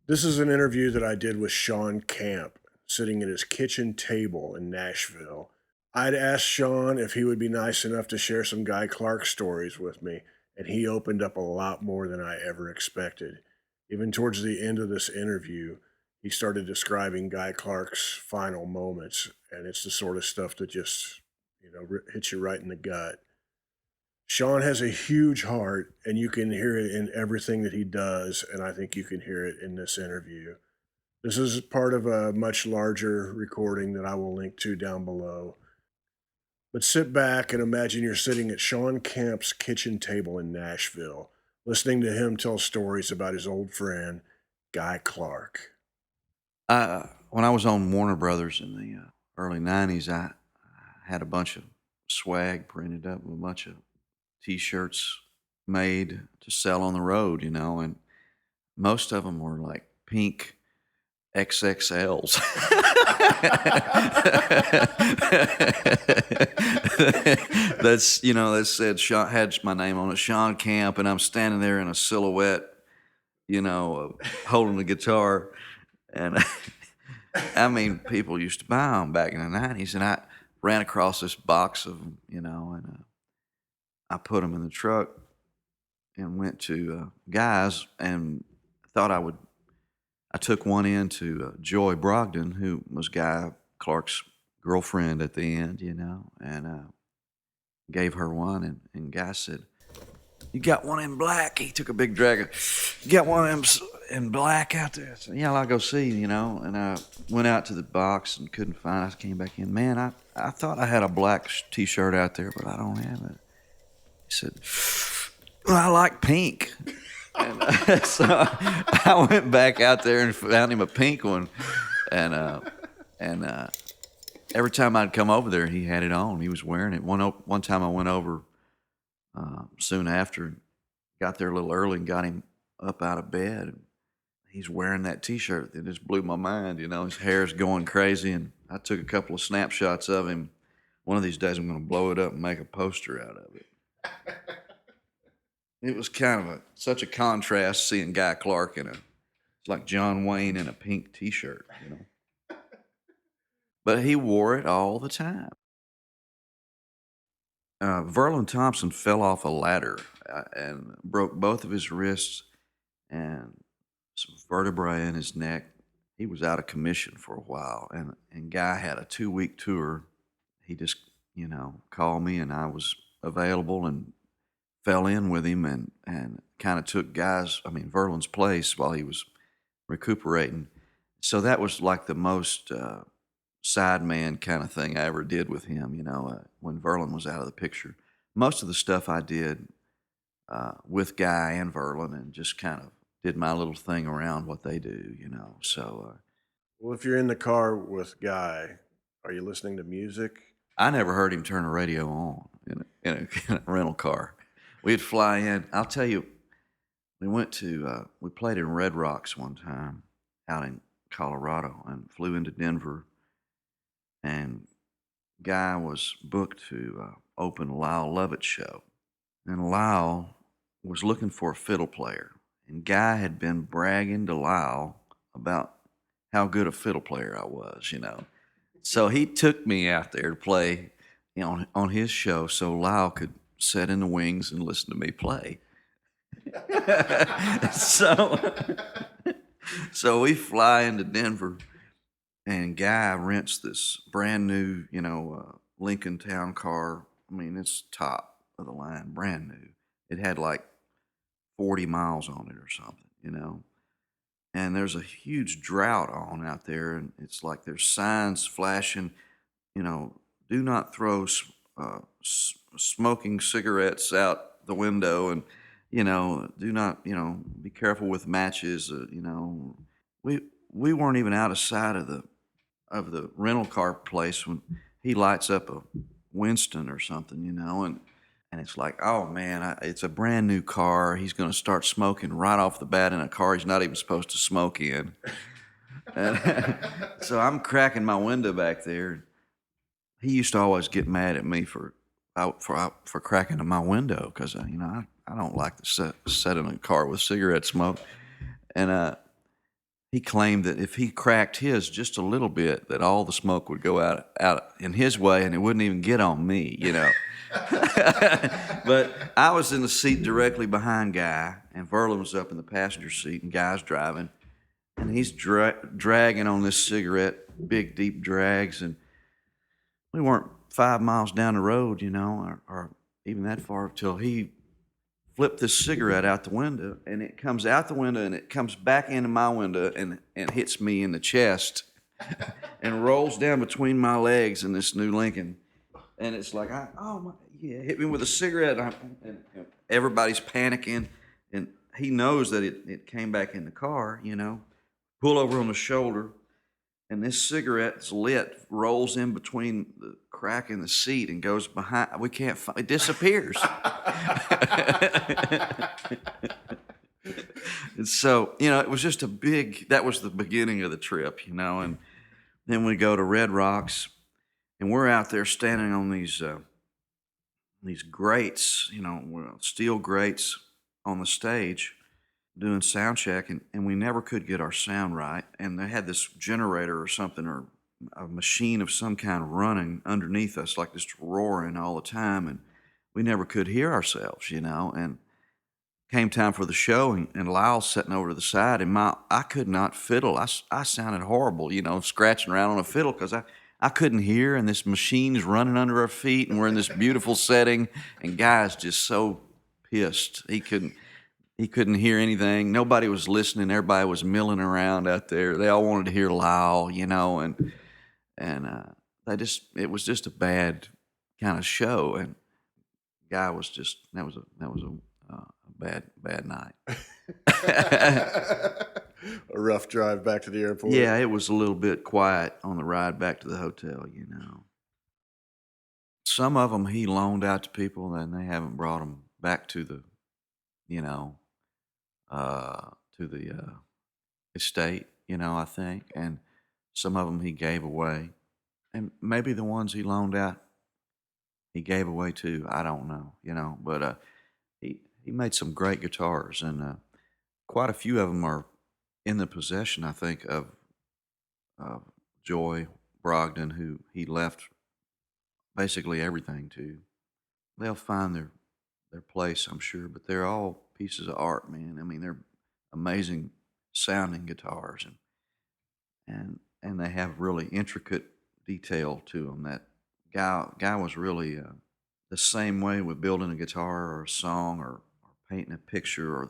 This is an interview that I did with Shawn Camp, sitting at his kitchen table in Nashville. I'd asked Shawn if he would be nice enough to share some Guy Clark stories with me, and he opened up a lot more than I ever expected. Even towards the end of this interview, he started describing Guy Clark's final moments, and it's the sort of stuff that just, hits you right in the gut. Sean has a huge heart, and you can hear it in everything that he does, and I think you can hear it in this interview. This is part of a much larger recording that I will link to down below. But sit back and imagine you're sitting at Shawn Camp's kitchen table in Nashville, listening to him tell stories about his old friend, Guy Clark. When I was on Warner Brothers in the early '90s, I had a bunch of swag printed up, a bunch of T-shirts made to sell on the road, and most of them were like pink XXLs. That said Sean, had my name on it, Shawn Camp, and I'm standing there in a silhouette, holding the guitar, and I mean, people used to buy them back in the '90s, and I ran across this box of them, and I put them in the truck and went to Guy's and thought I took one in to Joy Brogdon, who was Guy Clark's girlfriend at the end, and gave her one. And Guy said, "You got one in black?" He took a big drag. "You got one of them in black out there?" I said, "Yeah, I'll go see," And I went out to the box and couldn't find it. I came back in. "Man, I thought I had a black T-shirt out there, but I don't have it." He said, "Well, I like pink." And so I went back out there and found him a pink one. And every time I'd come over there, he had it on. He was wearing it. One time I went over soon after, got there a little early and got him up out of bed. And he's wearing that T-shirt. It just blew my mind. His hair's going crazy. And I took a couple of snapshots of him. One of these days I'm going to blow it up and make a poster out of it. It was kind of such a contrast seeing Guy Clark it's like John Wayne in a pink T-shirt, But he wore it all the time. Verlin Thompson fell off a ladder and broke both of his wrists and some vertebrae in his neck. He was out of commission for a while, and Guy had a 2-week tour. He just, called me, and I was available and fell in with him and kind of took Verlin's place while he was recuperating. So that was like the most sideman kind of thing I ever did with him, when Verlin was out of the picture. Most of the stuff I did with Guy and Verlin, and just kind of did my little thing around what they do, So Well, if you're in the car with Guy, are you listening to music? I never heard him turn a radio on in a rental car. We'd fly in. I'll tell you, we played in Red Rocks one time out in Colorado and flew into Denver. And Guy was booked to open Lyle Lovett's show. And Lyle was looking for a fiddle player. And Guy had been bragging to Lyle about how good a fiddle player I was, So he took me out there to play on his show so Lyle could sit in the wings and listen to me play. So we fly into Denver, and Guy rents this brand new, Lincoln Town car. I mean, it's top of the line, brand new. It had like 40 miles on it or something, And there's a huge drought on out there, and it's like there's signs flashing, do not throw smoking cigarettes out the window, and do not, be careful with matches. We weren't even out of sight of the rental car place when he lights up a Winston or something, and it's like, oh man, it's a brand new car. He's going to start smoking right off the bat in a car he's not even supposed to smoke in. And so I'm cracking my window back there. He used to always get mad at me for cracking my window because I don't like to sit in a car with cigarette smoke. And he claimed that if he cracked his just a little bit, that all the smoke would go out in his way, and it wouldn't even get on me, you know. But I was in the seat directly behind Guy, and Verlin was up in the passenger seat, and Guy's driving, and he's dragging on this cigarette, big deep drags, and we weren't 5 miles down the road, you know, or even that far, till he flipped this cigarette out the window, and it comes out the window, and it comes back into my window and hits me in the chest and rolls down between my legs in this new Lincoln. And it's like, hit me with a cigarette. And everybody's panicking, and he knows that it came back in the car, you know. Pull over on the shoulder, and this cigarette's lit, rolls in between the crack in the seat and goes behind. We can't find it, disappears. And so, you know, it was just that was the beginning of the trip, you know. And then we go to Red Rocks, and we're out there standing on these grates, you know, steel grates on the stage, doing sound check, and we never could get our sound right. And they had this generator or something, or a machine of some kind running underneath us, like just roaring all the time, and we never could hear ourselves, you know. And came time for the show, and Lyle's sitting over to the side, and I could not fiddle. I sounded horrible, you know, scratching around on a fiddle because I couldn't hear, and this machine's running under our feet, and we're in this beautiful setting, and Guy's just so pissed. He couldn't hear anything. Nobody was listening. Everybody was milling around out there. They all wanted to hear Lyle, you know, and it was just a bad kind of show, and Guy was just that was a bad night. A rough drive back to the airport. Yeah, it was a little bit quiet on the ride back to the hotel, you know. Some of them he loaned out to people, and they haven't brought them back to the, you know, to the estate, you know, I think. And some of them he gave away. And maybe the ones he loaned out, he gave away too. I don't know, you know. But he made some great guitars, and quite a few of them are in the possession, I think, of Joy Brogdon, who he left basically everything to. They'll find their place, I'm sure, but they're all pieces of art, man. I mean, they're amazing sounding guitars, and they have really intricate detail to them. That guy was really the same way with building a guitar or a song or painting a picture, or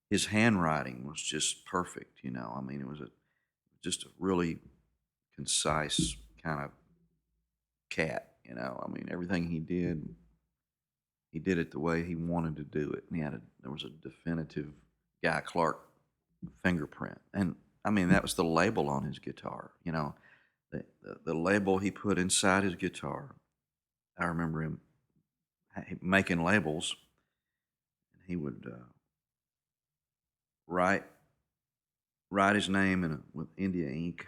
his handwriting was just perfect, you know. I mean, it was just a really concise kind of cat, you know. I mean, everything he did it the way he wanted to do it, and there was a definitive Guy Clark fingerprint. And I mean, that was the label on his guitar, you know. The label he put inside his guitar. I remember him making labels, and he would write his name with India ink,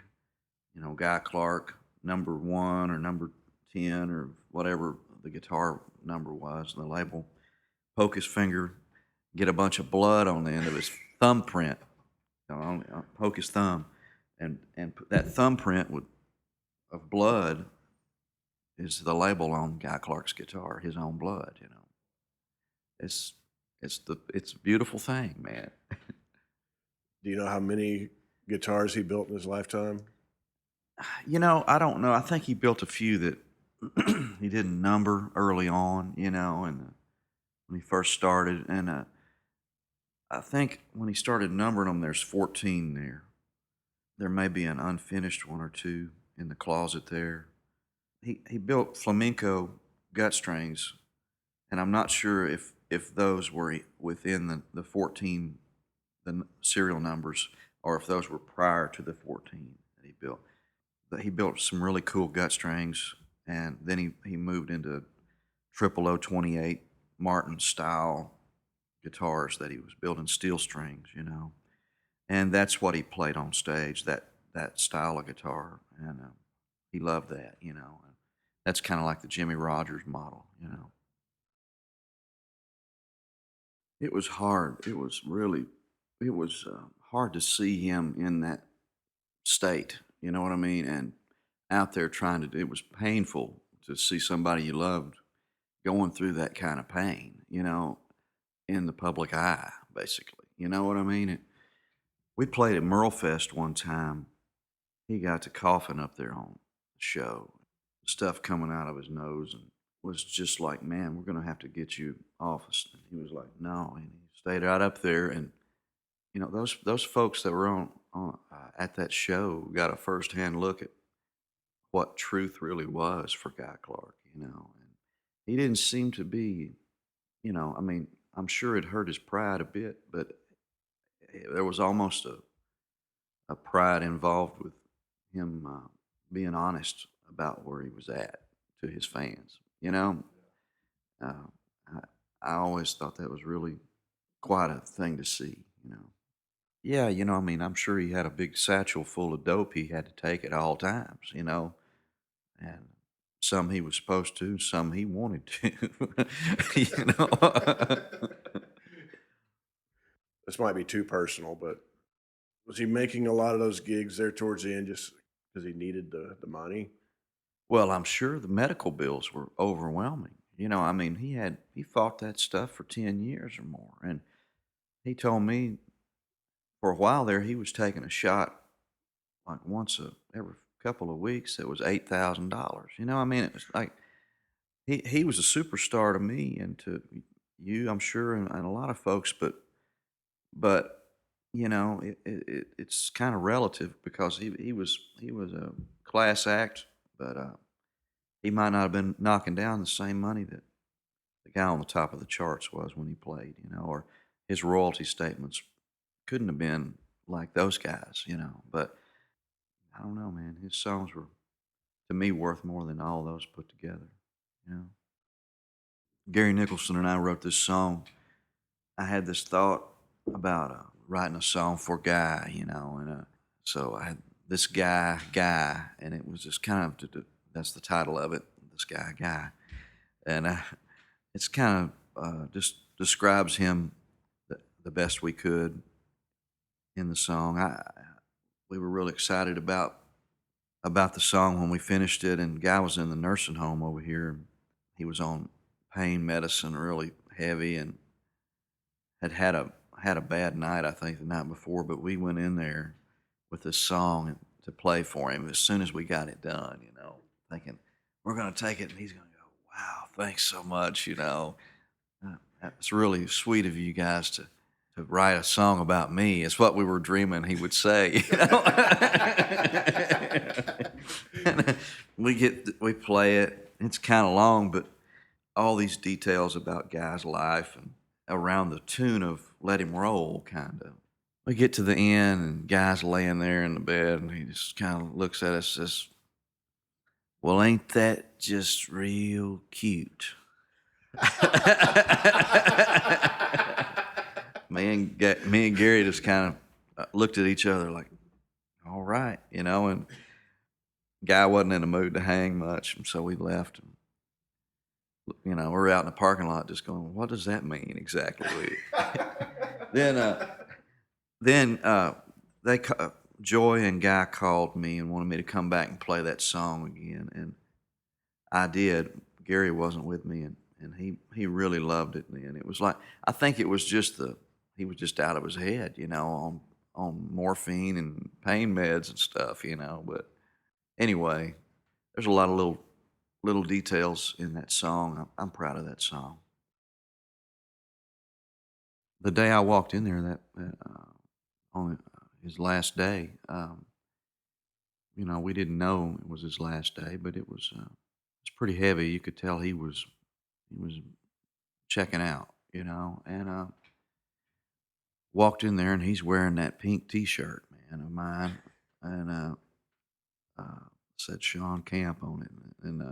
you know, Guy Clark, number 1 or number 10 or whatever the guitar number was, and the label. Poke his finger, get a bunch of blood on the end of his thumbprint. You know, poke his thumb, and that thumbprint of blood is the label on Guy Clark's guitar, his own blood. You know, it's a beautiful thing, man. Do you know how many guitars he built in his lifetime? You know, I don't know. I think he built a few that he didn't number early on, you know, and when he first started. And I think when he started numbering them, there's 14 there. There may be an unfinished one or two in the closet there. He built flamenco gut strings, and I'm not sure if those were within the 14, the serial numbers, or if those were prior to the 14 that he built. But he built some really cool gut strings, and then he moved into 0028 Martin style guitars that he was building steel strings, you know. And that's what he played on stage, that style of guitar, and he loved that, you know. That's kind of like the Jimmy Rogers model, you know. It was hard. It hard to see him in that state. You know what I mean? And out there trying to. It was painful to see somebody you loved going through that kind of pain. In the public eye, basically. You know what I mean? We played at Merlefest one time. He got to coughing up there on the show, stuff coming out of his nose, and was just like, "Man, we're gonna have to get you off." And he was like, "No," and he stayed right up there. And those folks that were on at that show got a firsthand look at what truth really was for Guy Clark. And he didn't seem to be. I mean, I'm sure it hurt his pride a bit, but there was almost a pride involved with him being honest about where he was at to his fans. Uh, I, I always thought that was really quite a thing to see. Yeah, I mean, I'm sure he had a big satchel full of dope he had to take at all times. And some he was supposed to, some he wanted to. you know. This might be too personal, but was he making a lot of those gigs there towards the end just because he needed the money? Well, I'm sure the medical bills were overwhelming. I mean, he fought that stuff for 10 years or more. And he told me for a while there he was taking a shot like every couple of weeks that was $8,000. I mean, it was like he was a superstar to me and to you, I'm sure, and a lot of folks, but it's kind of relative because he was a class act, but he might not have been knocking down the same money that the guy on the top of the charts was when he played, or his royalty statements couldn't have been like those guys. But I don't know, man. His songs were to me worth more than all those put together. You know, Gary Nicholson and I wrote this song. I had this thought about writing a song for Guy, and so I had this guy, and it was just kind of that's the title of it, this guy, and it's kind of just describes him the best we could in the song. We were really excited about the song when we finished it, and Guy was in the nursing home over here. He was on pain medicine, really heavy, and had a bad night, I think, the night before. But we went in there with this song to play for him as soon as we got it done. Thinking we're going to take it, and he's going to go, "Wow, thanks so much." It's really sweet of you guys to write a song about me. It's what we were dreaming he would say. And we play it. It's kind of long, but all these details about Guy's life and around the tune of "Let Him Roll," kind of. We get to the end, and Guy's laying there in the bed, and he just kind of looks at us and says, "Well, ain't that just real cute?" Me and Gary just kind of looked at each other like, "All right," and Guy wasn't in the mood to hang much, and so we left. We're out in the parking lot just going, "What does that mean exactly?" then, Joy and Guy called me and wanted me to come back and play that song again, and I did. Gary wasn't with me, and he really loved it. And it was like, I think it was just he was just out of his head, on morphine and pain meds and stuff, But anyway, there's a lot of little details in that song. I'm proud of that song. The day I walked in there, on his last day, we didn't know it was his last day, but it's pretty heavy. You could tell he was checking out, and walked in there, and he's wearing that pink T-shirt, man, of mine, and said Shawn Camp on it, and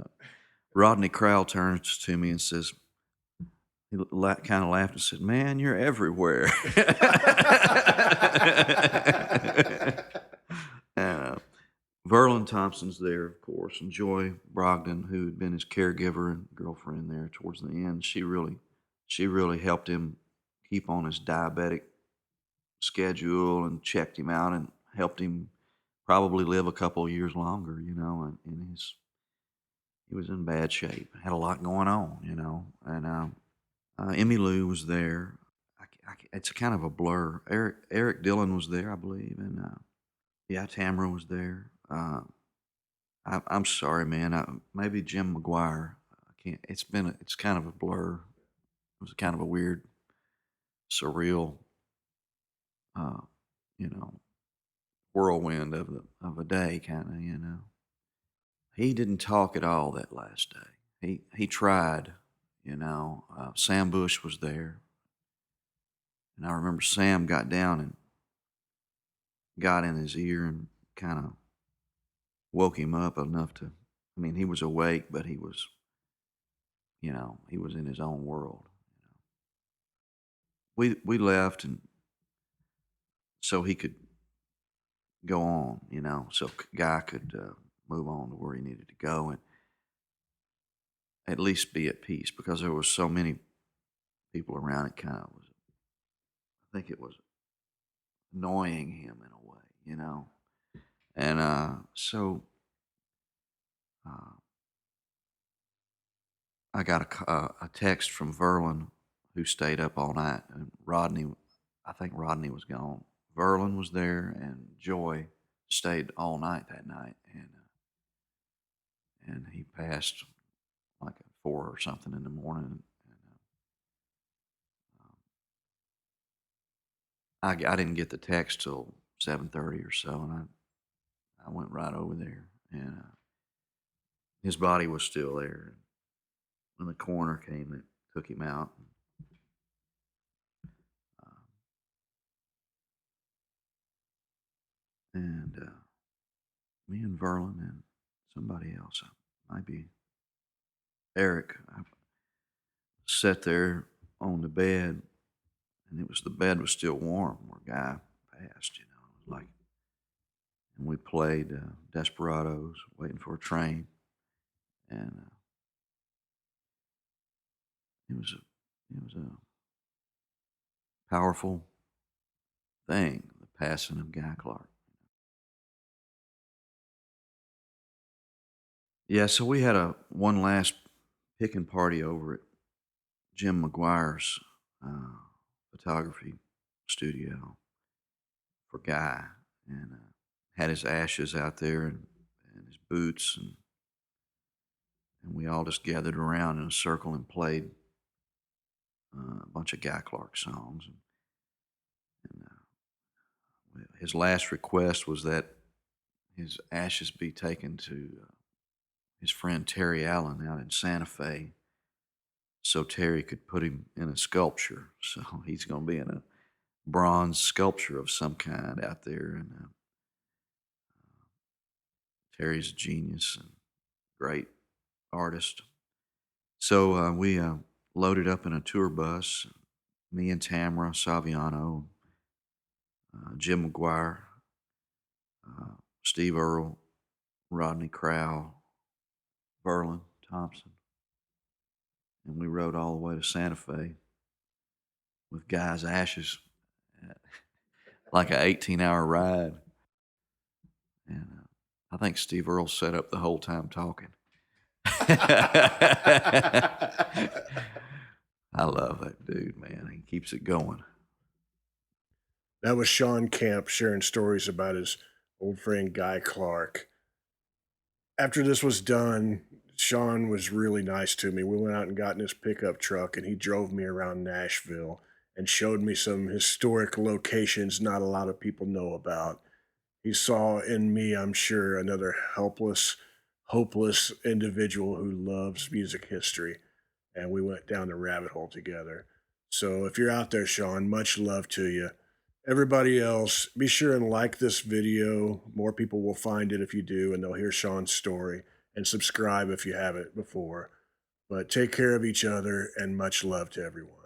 Rodney Crowell turns to me and says, he kind of laughed and said, "Man, you're everywhere." And Verlin Thompson's there, of course, and Joy Brogdon, who had been his caregiver and girlfriend there towards the end. She really helped him keep on his diabetic schedule and checked him out and helped him probably live a couple of years longer, you know, and he was in bad shape, had a lot going on, you know, and Emmy Lou was there. It's a kind of a blur. Eric Dillon was there, I believe, and yeah, Tamara was there. I'm sorry, man. Maybe Jim McGuire. I can't. It's kind of a blur. It was kind of a weird, surreal, uh, you know, whirlwind of a day, kind of, you know. He didn't talk at all that last day. He tried, you know. Sam Bush was there, and I remember Sam got down and got in his ear and kind of woke him up enough to. I mean, he was awake, but he was, you know, he was in his own world. We left, and so he could go on, you know, so Guy could move on to where he needed to go and at least be at peace, because there was so many people around. It kind of was, I think it was annoying him in a way, you know. And so uh, I got a text from Verlin, who stayed up all night, and Rodney, I think Rodney was gone. Verlin was there, and Joy stayed all night that night, and he passed like at 4 or something in the morning. And, I didn't get the text till 7:30 or so, and I went right over there, and his body was still there. When the coroner came, it took him out. Uh, and me and Verlin and somebody else, might be Eric, I sat there on the bed, and the bed was still warm where Guy passed. You know, it was like, and we played Desperados, Waiting for a Train, and it was a powerful thing, the passing of Guy Clark. Yeah, so we had one last picking party over at Jim McGuire's uh, photography studio for Guy, and had his ashes out there, and his boots, and we all just gathered around in a circle and played a bunch of Guy Clark songs. And his last request was that his ashes be taken to his friend Terry Allen out in Santa Fe, so Terry could put him in a sculpture. So he's going to be in a bronze sculpture of some kind out there. And Terry's a genius and great artist. So we loaded up in a tour bus, me and Tamara Saviano, Jim McGuire, Steve Earle, Rodney Crowell, Verlin Thompson. And we rode all the way to Santa Fe with Guy's ashes, like an 18-hour ride. And I think Steve Earle sat up the whole time talking. I love that dude, man. He keeps it going. That was Shawn Camp sharing stories about his old friend Guy Clark. After this was done, Shawn was really nice to me. We went out and got in his pickup truck, and he drove me around Nashville and showed me some historic locations not a lot of people know about. He saw in me, I'm sure, another helpless, hopeless individual who loves music history, and we went down the rabbit hole together. So if you're out there, Shawn, much love to you. Everybody else, be sure and like this video. More people will find it if you do, and they'll hear Shawn's story. And subscribe if you haven't before. But take care of each other, and much love to everyone.